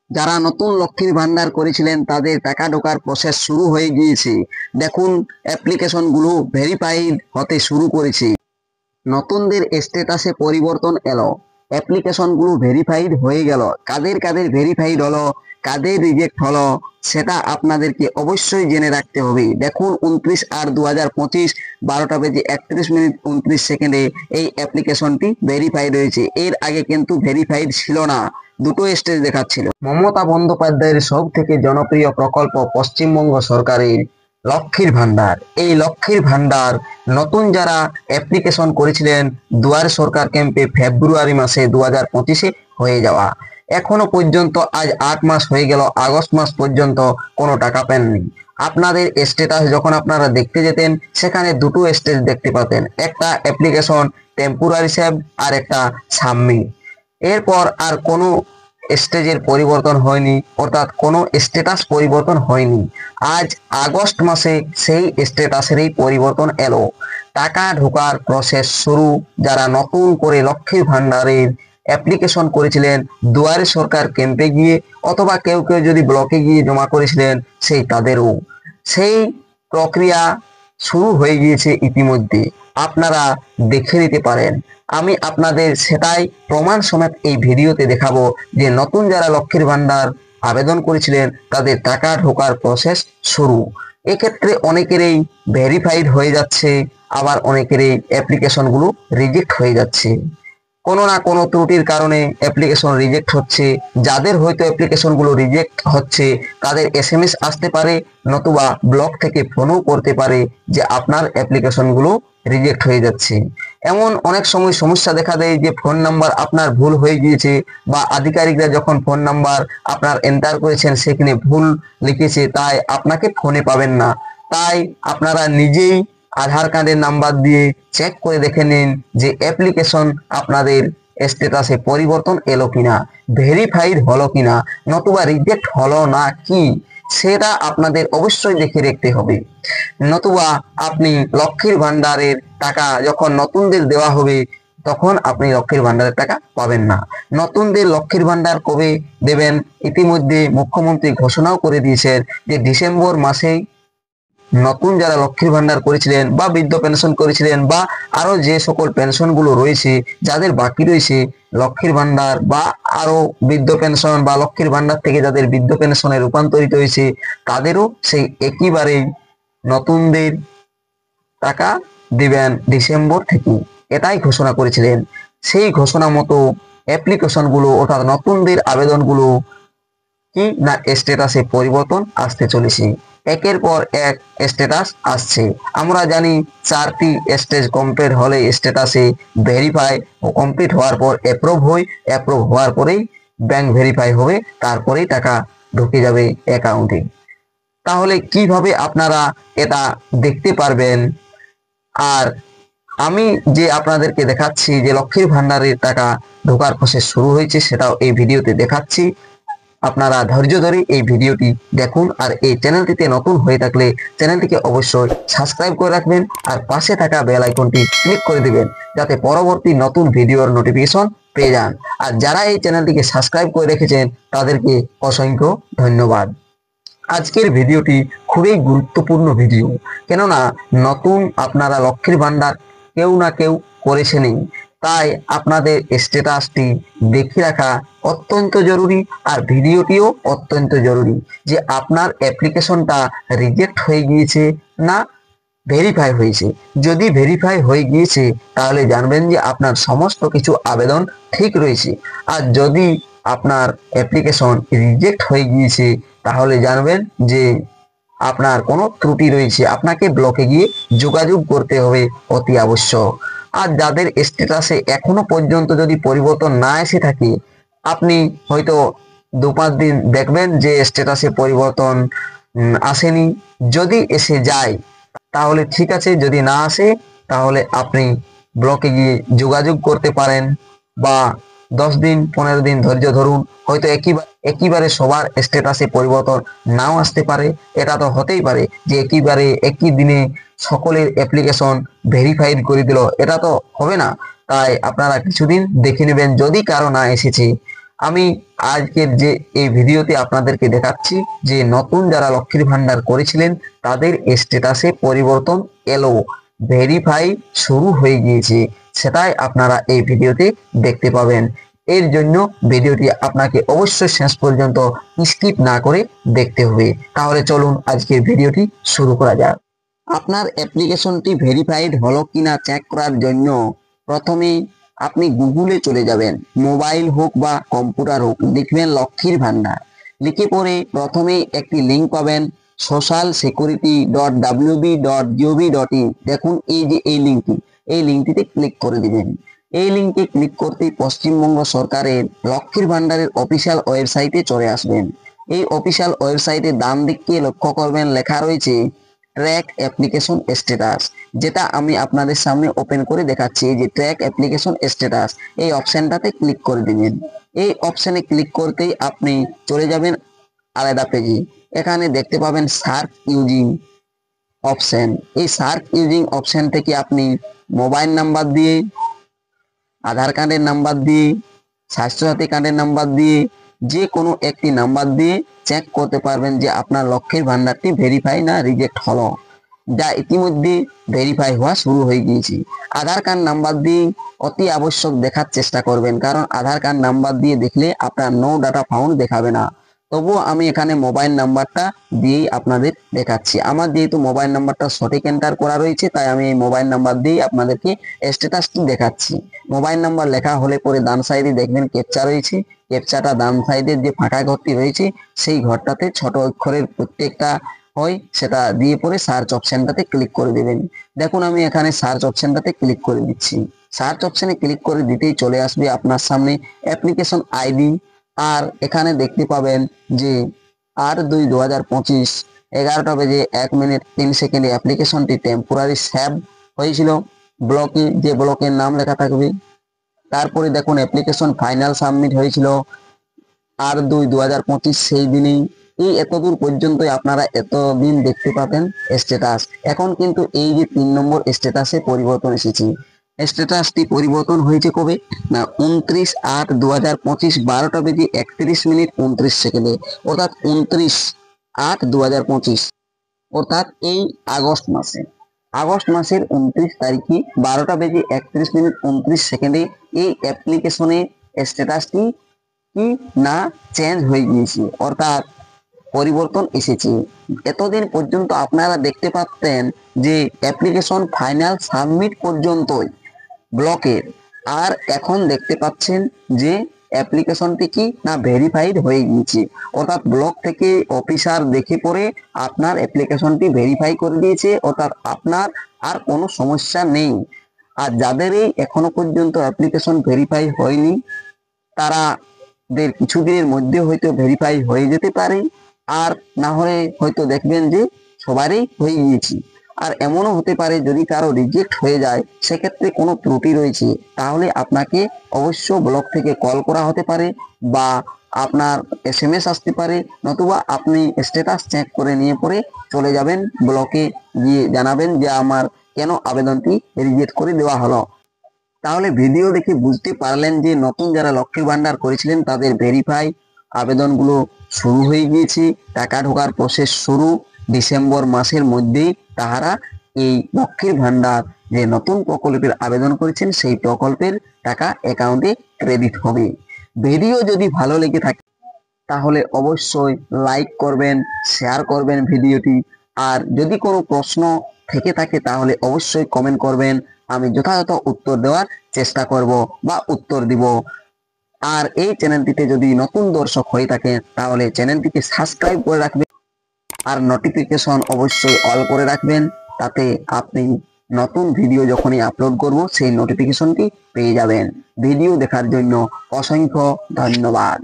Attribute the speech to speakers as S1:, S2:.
S1: যারা নতুন লক্ষ্মীর ভান্ডার করেছিলেন তাদের টাকা ঢোকার প্রসেস শুরু হয়ে গিয়েছে। দেখুন, অ্যাপ্লিকেশনগুলো ভেরিফাইড হতে শুরু করেছে। নতুনদের স্ট্যাটাসে পরিবর্তন এলো, অ্যাপ্লিকেশনগুলো ভেরিফাইড হয়ে গেল। কাদের কাদের ভেরিফাইড হলো, কাদের রিজেক্ট হলো, সেটা আপনাদেরকে অবশ্যই জেনে রাখতে হবে। দেখুন, 29/8/2025 12:31:29 এই অ্যাপ্লিকেশনটি ভেরিফাইড হয়েছে। এর আগে কিন্তু ভেরিফাইড ছিল না, দুটো স্টেজ দেখাচ্ছিল। মমতা বন্দ্যোপাধ্যায়ের সব থেকে জনপ্রিয় প্রকল্প পশ্চিমবঙ্গ সরকারের লক্ষ্মীর ভান্ডার। এই লক্ষ্মীর ভান্ডার নতুন যারা অ্যাপ্লিকেশন করেছিলেন দুয়ারে সরকার ক্যাম্পে ফেব্রুয়ারি মাসে 2025-এ হয়ে যাওয়া, এখনো পর্যন্ত আজ 8 মাস হয়ে গেল, আগস্ট মাস পর্যন্ত কোনো টাকা পাননি। আপনাদের স্ট্যাটাস যখন আপনারা দেখতে যেতেন সেখানে দুটো স্টেজ দেখতে পাতেন, একটা অ্যাপ্লিকেশন টেম্পোরারি সেভ আর একটা সাবমিট। এরপর আর কোনো স্টেজের পরিবর্তন হয়নি, অর্থাৎ কোনো স্ট্যাটাস পরিবর্তন হয়নি। আজ আগস্ট মাসে সেই স্ট্যাটাসেরই পরিবর্তন এলো। টাকা ঢোকার প্রসেস শুরু। যারা নতুন করে লক্ষ্মীর ভান্ডারের অ্যাপ্লিকেশন করেছিলেন দুয়ারে সরকার ক্যাম্পে গিয়ে, অথবা কেউ কেউ যদি ব্লকে গিয়ে জমা করেছিলেন, সেই তাদেরও সেই প্রক্রিয়া শুরু হয়ে গিয়েছে ইতিমধ্যে। আপনারা দেখে নিতে পারেন। আমি আপনাদের সেটাই প্রমাণ সমেত এই ভিডিওতে দেখাবো যে নতুন যারা লক্ষ্মীর ভান্ডার আবেদন করেছিলেন তাদের টাকা ঢোকার প্রসেস শুরু। এক্ষেত্রে অনেকেরই ভেরিফাইড হয়ে যাচ্ছে, আবার অনেকেরই অ্যাপ্লিকেশনগুলো রিজেক্ট হয়ে যাচ্ছে। কোনো না কোনো ত্রুটির কারণে অ্যাপ্লিকেশন রিজেক্ট হচ্ছে। যাদের হয়তো অ্যাপ্লিকেশনগুলো রিজেক্ট হচ্ছে তাদের এসএমএস আসতে পারে, নতুবা ব্লক থেকে ফোনও করতে পারে যে আপনার অ্যাপ্লিকেশনগুলো রিজেক্ট হয়ে যাচ্ছে। এমন অনেক সময় সমস্যা দেখা দেয় যে ফোন নাম্বার আপনার ভুল হয়ে গিয়েছে, বা আধিকারিকরা যখন ফোন নাম্বার আপনার এন্টার করেছেন সেখানে ভুল লিখেছে, তাই আপনাকে ফোনে পাবেন না। তাই আপনারা নিজেই আধার কার্ডের নাম্বার দিয়ে চেক করে দেখে নিন যে অ্যাপ্লিকেশন আপনাদের স্ট্যাটাসে পরিবর্তন এলো কিনা, ভেরিফাইড হলো কিনা, নতুবা রিজেক্ট হলো না কি, সেটা আপনাদের অবশ্যই দেখে রাখতে হবে। নতুবা আপনি লক্ষ্মীর ভান্ডারের টাকা যখন নতুনদের দেওয়া হবে তখন আপনি লক্ষ্মীর ভান্ডারের টাকা পাবেন না। নতুনদের লক্ষ্মীর ভান্ডার কবে দেবেন, ইতিমধ্যে মুখ্যমন্ত্রী ঘোষণাও করে দিয়েছেন যে ডিসেম্বর মাসেই নতুন যারা লক্ষ্মীর ভান্ডার করেছিলেন বা বৃদ্ধ পেনশন করেছিলেন বা আরো যে সকল পেনশন গুলো রয়েছে, যাদের বাকি রয়েছে লক্ষ্মীর ভান্ডার বা আরো বৃদ্ধ পেনশন বা লক্ষ্মীর ভান্ডার থেকে যাদের বৃদ্ধ পেনশনে রূপান্তরিত হয়েছে, তাদেরও সেই একইবারেই নতুনদের টাকা দিবেন ডিসেম্বর থেকে, এটাই ঘোষণা করেছিলেন। সেই ঘোষণা মতো অ্যাপ্লিকেশনগুলো অর্থাৎ নতুনদের আবেদনগুলো কি না স্ট্যাটাসে পরিবর্তন আসতে চলেছে। একের পর এক স্ট্যাটাস আসছে। আমরা জানি 4টি স্টেজ কমপ্লিট হলে স্ট্যাটাসে ভেরিফাই ও কমপ্লিট হওয়ার পর অ্যাপ্রুভ হওয়ার পরেই ব্যাংক ভেরিফাই হবে, তারপরেই টাকা ঢুকে যাবে অ্যাকাউন্টে। তাহলে কিভাবে আপনারা এটা দেখতে পারবেন? আর আমি যে আপনাদেরকে দেখাচ্ছি যে লক্ষ্মীর ভান্ডারের টাকা ঢোকার প্রসেস শুরু হয়েছে সেটাও এই ভিডিওতে দেখাচ্ছি। আপনারা ধৈর্য ধরে এই ভিডিওটি দেখুন, আর এই চ্যানেলটিতে নতুন হয়ে থাকলে চ্যানেলটিকে অবশ্যই সাবস্ক্রাইব করে রাখবেন আর পাশে থাকা বেল আইকনটি ক্লিক করে দিবেন যাতে পরবর্তী নতুন ভিডিওর নোটিফিকেশন পেয়ে যান। আর যারা এই চ্যানেলটিকে সাবস্ক্রাইব করে রেখেছেন তাদেরকে অসংখ্য ধন্যবাদ। আজকের ভিডিওটি খুবই গুরুত্বপূর্ণ ভিডিও, কেননা নতুন আপনারা লক্ষ্মীর ভান্ডার কেউ না কেউ করেছেনই, তাই আপনাদের স্ট্যাটাসটি দেখে রাখা অত্যন্ত জরুরি। আর ভিডিওটিও অত্যন্ত জরুরি যে আপনার অ্যাপ্লিকেশনটা রিজেক্ট হয়ে গিয়েছে না ভেরিফাই হয়েছে। যদি ভেরিফাই হয়ে গিয়েছে তাহলে জানবেন যে আপনার সমস্ত কিছু আবেদন ঠিক রয়েছে, আর যদি আপনার অ্যাপ্লিকেশন রিজেক্ট হয়ে গিয়েছে তাহলে জানবেন যে আপনার কোনো ত্রুটি রয়েছে, আপনাকে ব্লকে গিয়ে যোগাযোগ করতে হবে অতি আবশ্যক। আর যাদের স্ট্যাটাসে এখনো পর্যন্ত যদি পরিবর্তন না এসে থাকে, আপনি হয়তো 2-5 দিন দেখবেন যে স্ট্যাটাসে পরিবর্তন আসেনি। যদি এসে যায় তাহলে ঠিক আছে, যদি না আসে তাহলে আপনি ব্লকে গিয়ে যোগাযোগ করতে পারেন, বা 10 দিন 15 দিন ধৈর্য ধরুন। হয়তো একইবারে সবার স্ট্যাটাসে পরিবর্তন নাও আসতে পারে, এটা তো হতেই পারে যে একই দিনে সকলের অ্যাপ্লিকেশন ভেরিফাইড করে দিল, এটা তো হবে না। তাই আপনারা কিছুদিন দেখে নেবেন, যদি কারো না এসেছে আমি আজকের যে এই ভিডিওতে আপনাদেরকে দেখাচ্ছি যে নতুন যারা লক্ষ্মীর ভান্ডার করেছিলেন তাদের স্ট্যাটাসে পরিবর্তন এলো, ভেরিফাই শুরু হয়ে গিয়েছে, সেটাই আপনারা এই ভিডিওতে দেখতে পাবেন। এর জন্য ভিডিওটি আপনাকে অবশ্যই শেষ পর্যন্ত স্কিপ না করে দেখতে হবে। তাহলে চলুন আজকের ভিডিওটি শুরু করা যাক। আপনার অ্যাপ্লিকেশনটি ভেরিফাইড হলো কিনা চেক করার জন্য প্রথমে আপনি গুগলে চলে যাবেন, মোবাইল হোক বা কম্পিউটার হোক, লিখবেন লক্ষ্মীর ভান্ডার, লিখে পরে প্রথমেই একটি লিঙ্ক পাবেন social security.wb.gov.in। দেখুন এই যে এই লিঙ্কটিতে ক্লিক করে দিবেন। এই লিঙ্কে ক্লিক করতেই পশ্চিমবঙ্গ সরকারের লক্ষ্মীর ভান্ডারের অফিসিয়াল ওয়েবসাইটে চলে আসবেন। এই অফিসিয়াল ওয়েবসাইটে ডান দিকে লক্ষ্য করবেন লেখা রয়েছে ট্র্যাক অ্যাপ্লিকেশন স্ট্যাটাস, যেটা আমি আপনাদের সামনে ওপেন করে দেখাচ্ছি। এই যে ট্র্যাক অ্যাপ্লিকেশন স্ট্যাটাস, এই অপশনটাতে ক্লিক করে দিবেন। এই অপশনে ক্লিক করতেই আপনি চলে যাবেন আলাদা পেজে। এখানে দেখতে পাবেন সার্চ ইউজিং অপশন। এই সার্চ ইউজিং অপশন থেকে আপনি মোবাইল নাম্বার দিয়ে, আধার কার্ডের নাম্বার দিয়ে, স্বাস্থ্যসাথী কার্ডের নাম্বার দিয়ে, যে কোনো একটি নাম্বার দিয়ে চেক করতে পারবেন যে আপনার লক্ষ্মীর ভান্ডারটি ভেরিফাই না রিজেক্ট হলো, যা ইতিমধ্যে ভেরিফাই হওয়া শুরু হয়ে গিয়েছে। আধার কার্ড নাম্বার দিয়ে অতি আবশ্যক দেখার চেষ্টা করবেন, কারণ আধার কার্ড নাম্বার দিয়ে দেখলে আপনার নো ডাটা ফাউন্ড দেখাবে না। তবুও আমি এখানে মোবাইল নাম্বারটা দিয়েই আপনাদের দেখাচ্ছি। আমার যেহেতু মোবাইল নাম্বারটা সঠিক এন্টার করা রয়েছে, তাই আমি এই মোবাইল নাম্বার দিয়েই আপনাদেরকে স্ট্যাটাসটি দেখাচ্ছি। মোবাইল নাম্বার লেখা হলে পরে ডান সাইডে দেখবেন ক্যাপচা রয়েছে। ক্যাপচাটা ডান সাইডের যে ফাঁকা ঘরটি রয়েছে সেই ঘরটাতে ছোট অক্ষরের প্রত্যেকটা হয় সেটা দিয়ে পরে সার্চ অপশনটাতে ক্লিক করে দেবেন। দেখুন আমি এখানে সার্চ অপশনটাতে ক্লিক করে দিচ্ছি। সার্চ অপশনে ক্লিক করে দিতেই চলে আসবে আপনার সামনে অ্যাপ্লিকেশন আইডি। আর এখানে দেখতে পাবেন যে 8/2/2025 11টা বেজে 1 মিনিট 3 সেকেন্ডে অ্যাপ্লিকেশনটি টেম্পোরারি সেভ হয়েছিল ব্লকে, যে ব্লকের নাম লেখা থাকবে। তারপরে দেখুন অ্যাপ্লিকেশন ফাইনাল সাবমিট হয়েছিল 8/2/2025 সেই দিনেই। এই এতদূর পর্যন্তই আপনারা এতদিন দেখতে পাবেন স্ট্যাটাস। এখন কিন্তু এই যে 3 নম্বর স্ট্যাটাসে পরিবর্তন এসেছে। স্ট্যাটাসটি পরিবর্তন হয়েছে কবে না 29/8/2025 12টা বেজে 31 মিনিট 29 সেকেন্ডে, অর্থাৎ 29/8/2025, অর্থাৎ এই আগস্ট মাসের 29 তারিখে 12টা বেজে 31 মিনিট 29 সেকেন্ডে এই অ্যাপ্লিকেশনের স্ট্যাটাসটি কি না চেঞ্জ হয়ে গিয়েছে, অর্থাৎ পরিবর্তন এসেছে। এতদিন পর্যন্ত আপনারা দেখতে পাচ্ছেন যে অ্যাপ্লিকেশন ফাইনাল সাবমিট পর্যন্তই ব্লকের, আর এখন দেখতে পাচ্ছেন যে অ্যাপ্লিকেশনটি কি না ভেরিফাইড হয়ে গিয়েছে, অর্থাৎ ব্লক থেকে অফিসার দেখে পরে আপনার অ্যাপ্লিকেশনটি ভেরিফাই করে দিয়েছে, অর্থাৎ আপনার আর কোনো সমস্যা নেই। আর যাদের এই এখনো পর্যন্ত অ্যাপ্লিকেশন ভেরিফাই হয়নি তারাদের কিছুদিনের মধ্যে হয়তো ভেরিফাই হয়ে যেতে পারে, আর না হলে হয়তো দেখবেন যে সবারই হয়ে গিয়েছে। আর এমনও হতে পারে যদি কারো রিজেক্ট হয়ে যায়, সেক্ষেত্রে কোনো ত্রুটি রয়েছে, তাহলে আপনাকে অবশ্য ব্লক থেকে কল করা হতে পারে বা আপনার SMS আসতে পারে, নতুবা আপনি স্ট্যাটাস চেক করে নিয়ে পরে চলে যাবেন ব্লকে, গিয়ে জানাবেন যে আমার কেন আবেদনটি রিজেক্ট করে দেওয়া হলো। তাহলে ভিডিও দেখে বুঝতে পারলেন যে নতুন যারা লক্ষ্মীর ভান্ডার করেছিলেন তাদের ভেরিফাই আবেদনগুলো শুরু হয়ে গিয়েছে, টাকা ঢোকার প্রসেস শুরু। ডিসেম্বর মাসের মধ্যেই তাহারা এই লক্ষ্মীর ভান্ডার যে নতুন প্রকল্পের আবেদন করেছেন সেই প্রকল্পের টাকা অ্যাকাউন্টে ক্রেডিট হবে। ভিডিও যদি ভালো লেগে থাকে তাহলে অবশ্যই লাইক করবেন, শেয়ার করবেন ভিডিওটি। আর যদি কোনো প্রশ্ন থেকে থাকে তাহলে অবশ্যই কমেন্ট করবেন, আমি যথাযথ উত্তর দেওয়ার চেষ্টা করব বা উত্তর দিব। আর এই চ্যানেলটিতে যদি নতুন দর্শক হয়ে থাকে তাহলে চ্যানেলটিকে সাবস্ক্রাইব করে রাখবেন, আর নোটিফিকেশন অবশ্যই অল করে রাখবেন, তাতে আপনি নতুন ভিডিও যখনই আপলোড করব সেই নোটিফিকেশনটি পেয়ে যাবেন। ভিডিও দেখার জন্য অসংখ্য ধন্যবাদ।